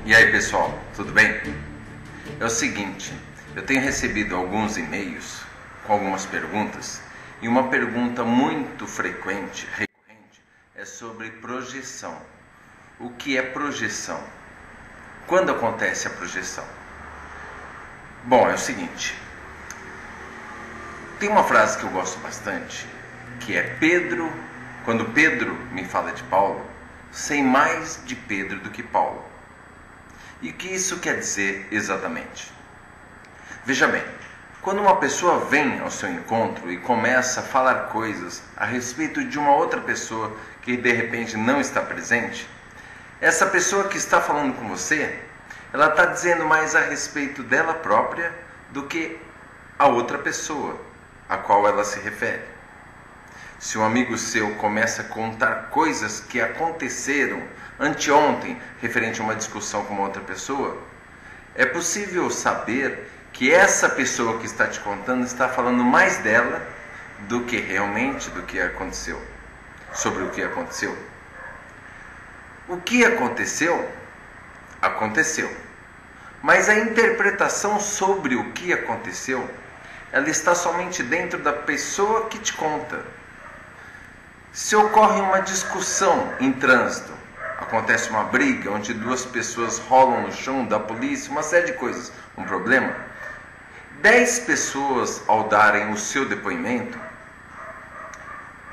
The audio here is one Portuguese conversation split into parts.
E aí pessoal, tudo bem? É o seguinte, eu tenho recebido alguns e-mails com algumas perguntas e uma pergunta muito frequente, recorrente, é sobre projeção. O que é projeção? Quando acontece a projeção? Bom, é o seguinte, tem uma frase que eu gosto bastante, que é quando Pedro me fala de Paulo, sei mais de Pedro do que Paulo. E o que isso quer dizer exatamente? Veja bem, quando uma pessoa vem ao seu encontro e começa a falar coisas a respeito de uma outra pessoa que de repente não está presente, essa pessoa que está falando com você, ela está dizendo mais a respeito dela própria do que a outra pessoa a qual ela se refere. Se um amigo seu começa a contar coisas que aconteceram anteontem, referente a uma discussão com uma outra pessoa, é possível saber que essa pessoa que está te contando está falando mais dela do que realmente do que aconteceu, sobre o que aconteceu. O que aconteceu, aconteceu. Mas a interpretação sobre o que aconteceu, ela está somente dentro da pessoa que te conta. Se ocorre uma discussão em trânsito, acontece uma briga onde duas pessoas rolam no chão, da polícia, uma série de coisas, um problema, 10 pessoas ao darem o seu depoimento,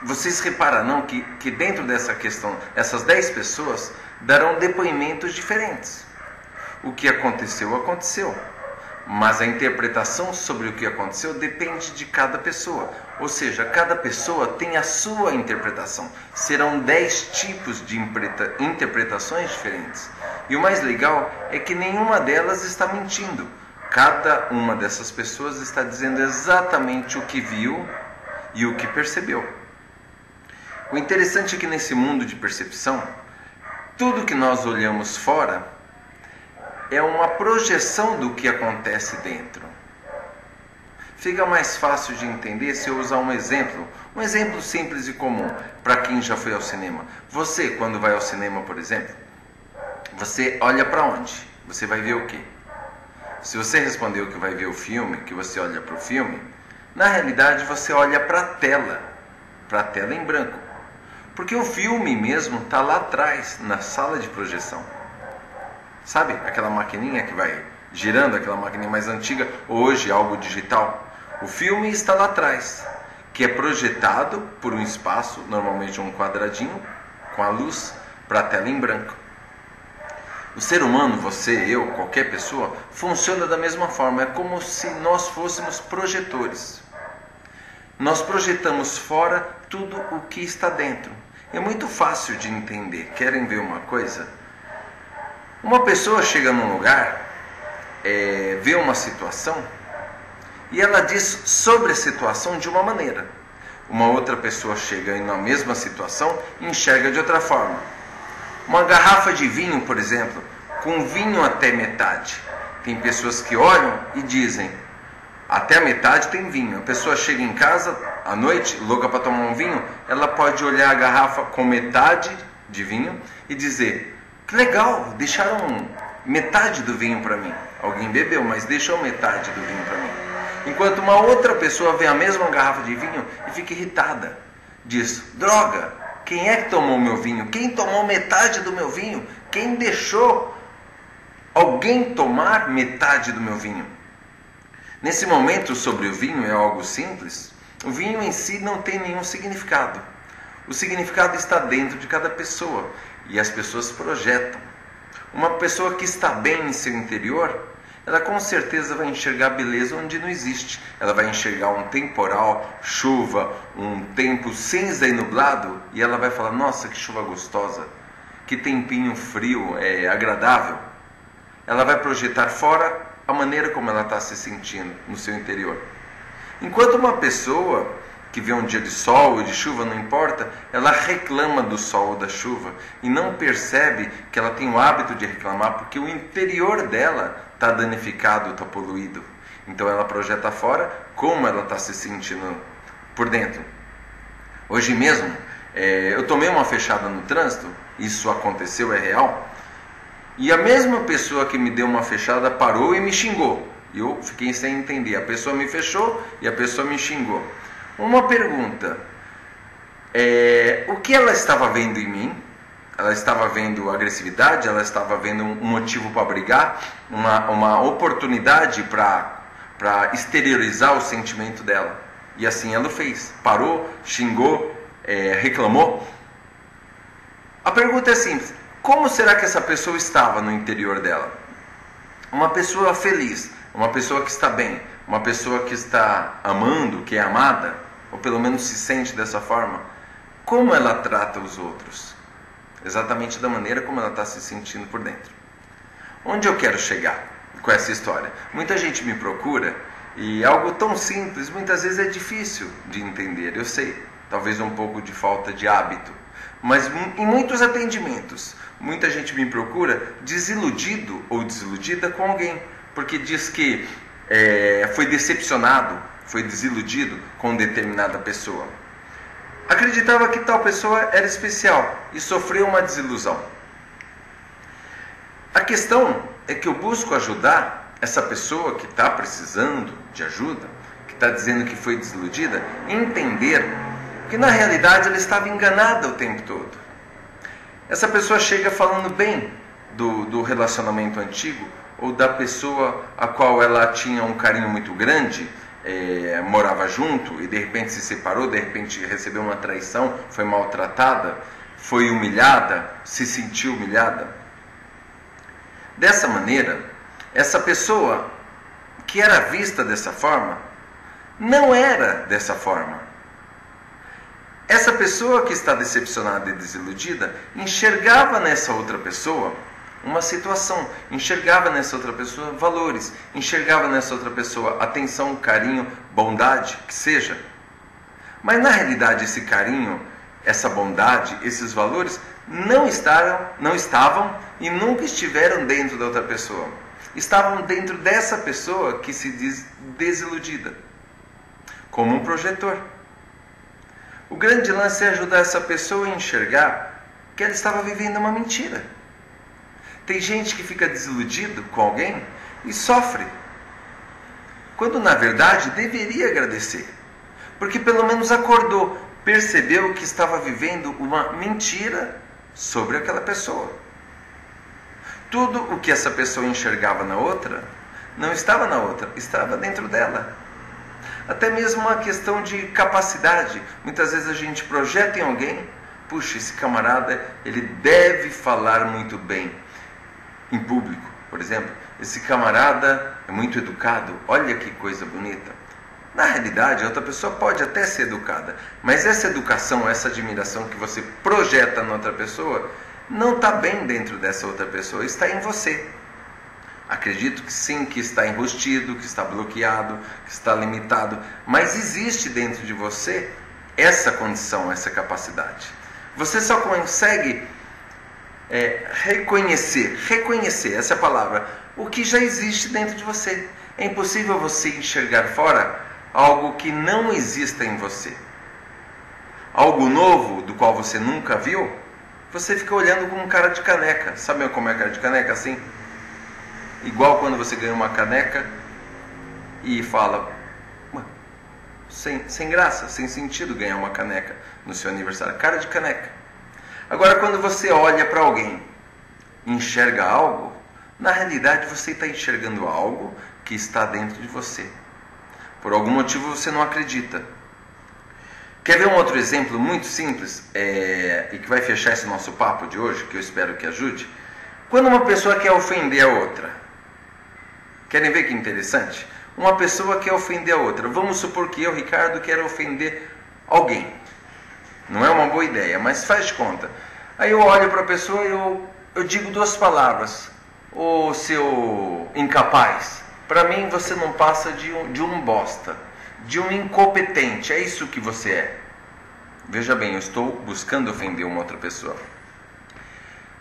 vocês repararão que dentro dessa questão, essas 10 pessoas darão depoimentos diferentes. O que aconteceu, aconteceu. Mas a interpretação sobre o que aconteceu depende de cada pessoa. Ou seja, cada pessoa tem a sua interpretação. Serão 10 tipos de interpretações diferentes. E o mais legal é que nenhuma delas está mentindo. Cada uma dessas pessoas está dizendo exatamente o que viu e o que percebeu. O interessante é que nesse mundo de percepção, tudo que nós olhamos fora é uma projeção do que acontece dentro. Fica mais fácil de entender se eu usar um exemplo simples e comum, para quem já foi ao cinema. Você, quando vai ao cinema, por exemplo, você olha para onde? Você vai ver o quê? Se você respondeu que vai ver o filme, que você olha para o filme, na realidade você olha para a tela em branco. Porque o filme mesmo está lá atrás, na sala de projeção. Sabe aquela maquininha que vai girando, aquela maquininha mais antiga, hoje algo digital? O filme está lá atrás, que é projetado por um espaço, normalmente um quadradinho, com a luz, para a tela em branco. O ser humano, você, eu, qualquer pessoa, funciona da mesma forma. É como se nós fôssemos projetores. Nós projetamos fora tudo o que está dentro. É muito fácil de entender. Querem ver uma coisa? Uma pessoa chega num lugar, vê uma situação e ela diz sobre a situação de uma maneira. Uma outra pessoa chega na mesma situação e enxerga de outra forma. Uma garrafa de vinho, por exemplo, com vinho até metade. Tem pessoas que olham e dizem, até a metade tem vinho. A pessoa chega em casa à noite, louca para tomar um vinho, ela pode olhar a garrafa com metade de vinho e dizer, que legal, deixaram metade do vinho para mim. Alguém bebeu, mas deixou metade do vinho para mim. Enquanto uma outra pessoa vê a mesma garrafa de vinho e fica irritada. Diz, droga, quem é que tomou meu vinho? Quem tomou metade do meu vinho? Quem deixou alguém tomar metade do meu vinho? Nesse momento, sobre o vinho é algo simples. O vinho em si não tem nenhum significado. O significado está dentro de cada pessoa. E as pessoas projetam. Uma pessoa que está bem em seu interior, ela com certeza vai enxergar beleza onde não existe. Ela vai enxergar um temporal, chuva, um tempo cinza e nublado, e ela vai falar, nossa, que chuva gostosa, que tempinho frio, agradável. Ela vai projetar fora a maneira como ela está se sentindo no seu interior. Enquanto uma pessoa que vê um dia de sol ou de chuva, não importa, ela reclama do sol ou da chuva e não percebe que ela tem o hábito de reclamar porque o interior dela está danificado, está poluído. Então ela projeta fora como ela está se sentindo por dentro. Hoje mesmo, eu tomei uma fechada no trânsito, isso aconteceu, é real, E a mesma pessoa que me deu uma fechada parou e me xingou. E eu fiquei sem entender. A pessoa me fechou e a pessoa me xingou. Uma pergunta. O que ela estava vendo em mim? Ela estava vendo agressividade? Ela estava vendo um motivo para brigar? Uma oportunidade para exteriorizar o sentimento dela? E assim ela fez. Parou, xingou, reclamou. A pergunta é simples. Como será que essa pessoa estava no interior dela? Uma pessoa feliz, uma pessoa que está bem, uma pessoa que está amando, que é amada, ou pelo menos se sente dessa forma, como ela trata os outros? Exatamente da maneira como ela está se sentindo por dentro. Onde eu quero chegar com essa história? Muita gente me procura e algo tão simples, muitas vezes é difícil de entender, eu sei, talvez um pouco de falta de hábito. Mas em muitos atendimentos, muita gente me procura desiludido ou desiludida com alguém, porque diz que foi decepcionado, foi desiludido com determinada pessoa. Acreditava que tal pessoa era especial e sofreu uma desilusão. A questão é que eu busco ajudar essa pessoa que está precisando de ajuda, que está dizendo que foi desiludida, a entender que na realidade ela estava enganada o tempo todo. Essa pessoa chega falando bem do relacionamento antigo ou da pessoa a qual ela tinha um carinho muito grande, morava junto e de repente se separou, de repente recebeu uma traição, foi maltratada, foi humilhada, se sentiu humilhada. Dessa maneira, essa pessoa que era vista dessa forma, não era dessa forma. Essa pessoa que está decepcionada e desiludida enxergava nessa outra pessoa uma situação, enxergava nessa outra pessoa valores, enxergava nessa outra pessoa atenção, carinho, bondade, que seja. Mas na realidade esse carinho, essa bondade, esses valores não estavam e nunca estiveram dentro da outra pessoa. Estavam dentro dessa pessoa que se diz desiludida, como um projetor. O grande lance é ajudar essa pessoa a enxergar que ela estava vivendo uma mentira. Tem gente que fica desiludido com alguém e sofre, quando na verdade deveria agradecer, porque pelo menos acordou, percebeu que estava vivendo uma mentira sobre aquela pessoa. Tudo o que essa pessoa enxergava na outra, não estava na outra, estava dentro dela. Até mesmo uma questão de capacidade. Muitas vezes a gente projeta em alguém, puxa, esse camarada, ele deve falar muito bem em público, por exemplo. Esse camarada é muito educado, olha que coisa bonita. Na realidade, a outra pessoa pode até ser educada, mas essa educação, essa admiração que você projeta na outra pessoa, não está bem dentro dessa outra pessoa, está em você. Acredito que sim, que está enrustido, que está bloqueado, que está limitado, mas existe dentro de você essa condição, essa capacidade. Você só consegue reconhecer, essa é a palavra, o que já existe dentro de você. É impossível você enxergar fora algo que não exista em você. Algo novo, do qual você nunca viu, você fica olhando com cara de caneca. Sabe como é cara de caneca assim? Igual quando você ganha uma caneca e fala, sem graça, sem sentido ganhar uma caneca no seu aniversário. Cara de caneca. Agora, quando você olha para alguém e enxerga algo, na realidade você está enxergando algo que está dentro de você. Por algum motivo você não acredita. Quer ver um outro exemplo muito simples e que vai fechar esse nosso papo de hoje, que eu espero que ajude? Quando uma pessoa quer ofender a outra. Querem ver que interessante? Uma pessoa quer ofender a outra. Vamos supor que eu, Ricardo, quero ofender alguém. Não é uma boa ideia, mas faz de conta. Aí eu olho para a pessoa e eu digo duas palavras. Ô seu incapaz, para mim você não passa de um bosta, de um incompetente. É isso que você é. Veja bem, eu estou buscando ofender uma outra pessoa.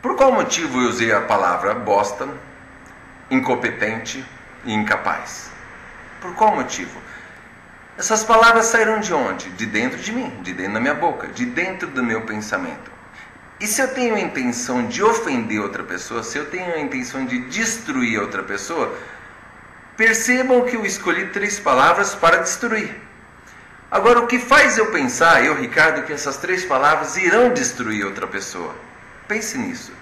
Por qual motivo eu usei a palavra bosta, incompetente e incapaz? Por qual motivo? Essas palavras saíram de onde? De dentro de mim, de dentro da minha boca, de dentro do meu pensamento. E se eu tenho a intenção de ofender outra pessoa, se eu tenho a intenção de destruir outra pessoa, percebam que eu escolhi 3 palavras para destruir. Agora, o que faz eu pensar, eu, Ricardo, que essas 3 palavras irão destruir outra pessoa? Pense nisso.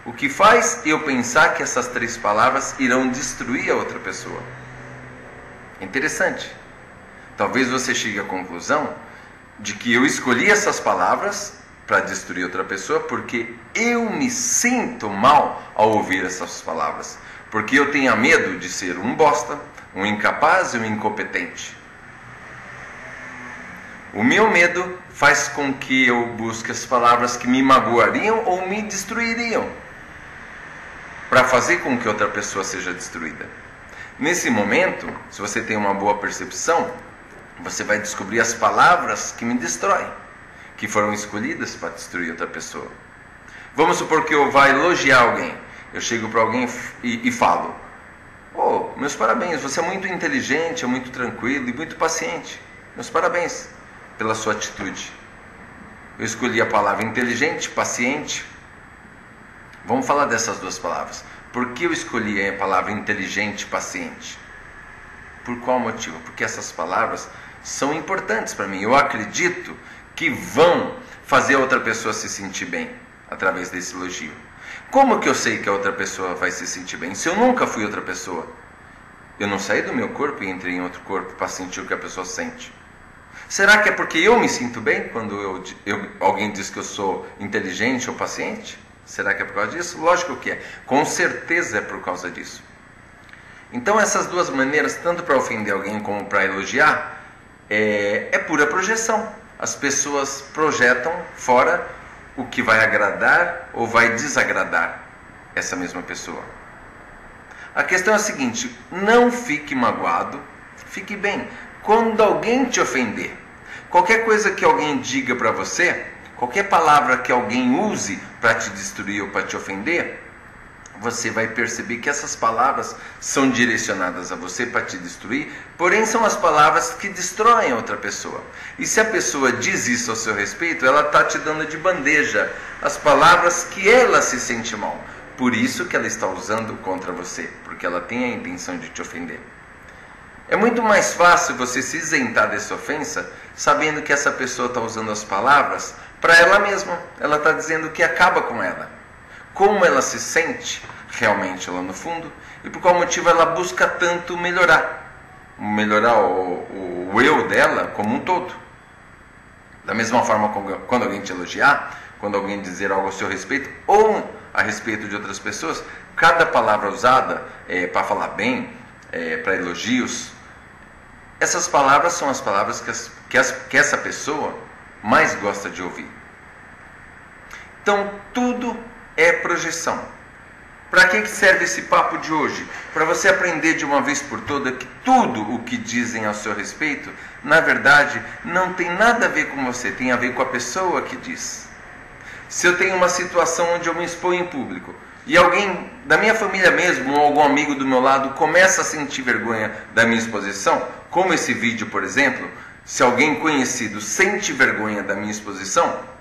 O que faz eu pensar que essas 3 palavras irão destruir a outra pessoa? Interessante. Talvez você chegue à conclusão de que eu escolhi essas palavras para destruir outra pessoa porque eu me sinto mal ao ouvir essas palavras. Porque eu tenho medo de ser um bosta, um incapaz e um incompetente. O meu medo faz com que eu busque as palavras que me magoariam ou me destruiriam, para fazer com que outra pessoa seja destruída. Nesse momento, se você tem uma boa percepção, você vai descobrir as palavras que me destroem, que foram escolhidas para destruir outra pessoa. Vamos supor que eu vá elogiar alguém. Eu chego para alguém e falo: "Oh, meus parabéns, você é muito inteligente, é muito tranquilo e muito paciente. Meus parabéns pela sua atitude." Eu escolhi a palavra inteligente, paciente. Vamos falar dessas 2 palavras. Por que eu escolhi a palavra inteligente e paciente? Por qual motivo? Porque essas palavras são importantes para mim. Eu acredito que vão fazer a outra pessoa se sentir bem através desse elogio. Como que eu sei que a outra pessoa vai se sentir bem? Se eu nunca fui outra pessoa, eu não saí do meu corpo e entrei em outro corpo para sentir o que a pessoa sente. Será que é porque eu me sinto bem quando alguém diz que eu sou inteligente ou paciente? Será que é por causa disso? Lógico que é. Com certeza é por causa disso. Então essas 2 maneiras, tanto para ofender alguém como para elogiar, é pura projeção. As pessoas projetam fora o que vai agradar ou vai desagradar essa mesma pessoa. A questão é a seguinte: não fique magoado, fique bem. Quando alguém te ofender, qualquer coisa que alguém diga para você, qualquer palavra que alguém use para te destruir ou para te ofender, você vai perceber que essas palavras são direcionadas a você para te destruir, porém são as palavras que destroem outra pessoa. E se a pessoa diz isso ao seu respeito, ela está te dando de bandeja as palavras que ela se sente mal. Por isso que ela está usando contra você, porque ela tem a intenção de te ofender. É muito mais fácil você se isentar dessa ofensa sabendo que essa pessoa está usando as palavras para ela mesma. Ela está dizendo que acaba com ela. Como ela se sente realmente lá no fundo e por qual motivo ela busca tanto melhorar o eu dela como um todo. Da mesma forma, quando alguém te elogiar, quando alguém dizer algo a seu respeito ou a respeito de outras pessoas, cada palavra usada para falar bem, para elogios, essas palavras são as palavras que essa pessoa mais gosta de ouvir. Então tudo é projeção. Para que serve esse papo de hoje? Para você aprender de uma vez por todas que tudo o que dizem ao seu respeito, na verdade, não tem nada a ver com você, tem a ver com a pessoa que diz. Se eu tenho uma situação onde eu me exponho em público e alguém da minha família mesmo ou algum amigo do meu lado começa a sentir vergonha da minha exposição, como esse vídeo, por exemplo, se alguém conhecido sente vergonha da minha exposição,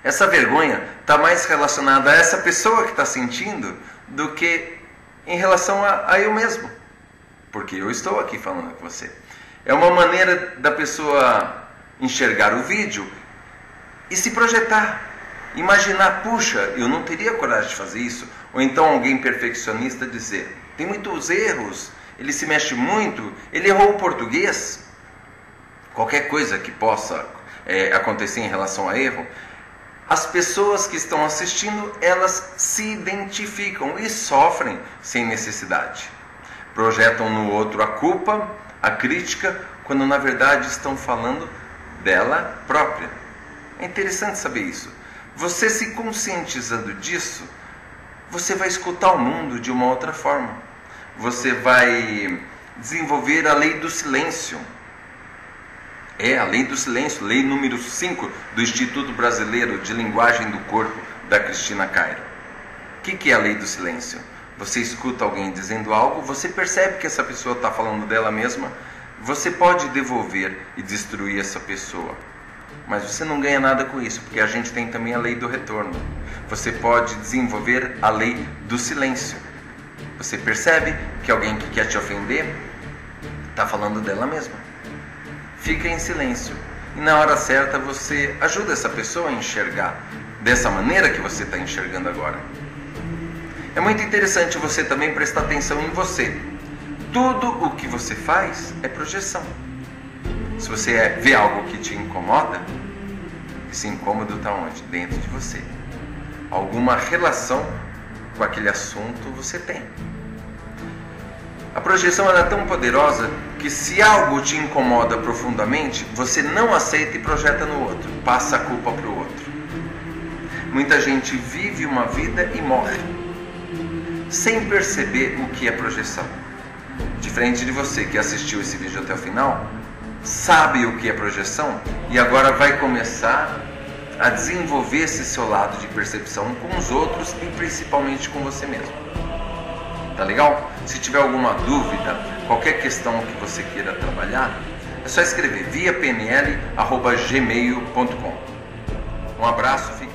essa vergonha está mais relacionada a essa pessoa que está sentindo do que em relação a eu mesmo. Porque eu estou aqui falando com você. É uma maneira da pessoa enxergar o vídeo e se projetar. Imaginar, puxa, eu não teria coragem de fazer isso. Ou então alguém perfeccionista dizer, tem muitos erros, ele se mexe muito, ele errou o português. Qualquer coisa que possa acontecer em relação a erro, as pessoas que estão assistindo, elas se identificam e sofrem sem necessidade. Projetam no outro a culpa, a crítica, quando na verdade estão falando dela própria. É interessante saber isso. Você se conscientizando disso, você vai escutar o mundo de uma outra forma. Você vai desenvolver a lei do silêncio. A lei do silêncio, lei número 5 do Instituto Brasileiro de Linguagem do Corpo, da Cristina Cairo. O que é a lei do silêncio? Você escuta alguém dizendo algo, você percebe que essa pessoa está falando dela mesma, você pode devolver e destruir essa pessoa. mas você não ganha nada com isso, porque a gente tem também a lei do retorno. Você pode desenvolver a lei do silêncio. Você percebe que alguém que quer te ofender está falando dela mesma. Fica em silêncio. E na hora certa você ajuda essa pessoa a enxergar dessa maneira que você está enxergando agora. É muito interessante você também prestar atenção em você. Tudo o que você faz é projeção. Se você vê algo que te incomoda, esse incômodo está onde? Dentro de você. Alguma relação com aquele assunto você tem. A projeção é tão poderosa que se algo te incomoda profundamente, você não aceita e projeta no outro, passa a culpa para o outro. Muita gente vive uma vida e morre, sem perceber o que é projeção. Diferente de você que assistiu esse vídeo até o final, sabe o que é projeção e agora vai começar a desenvolver esse seu lado de percepção com os outros e principalmente com você mesmo. Tá legal? Se tiver alguma dúvida, qualquer questão que você queira trabalhar, é só escrever via pnl@gmail.com. Um abraço, fique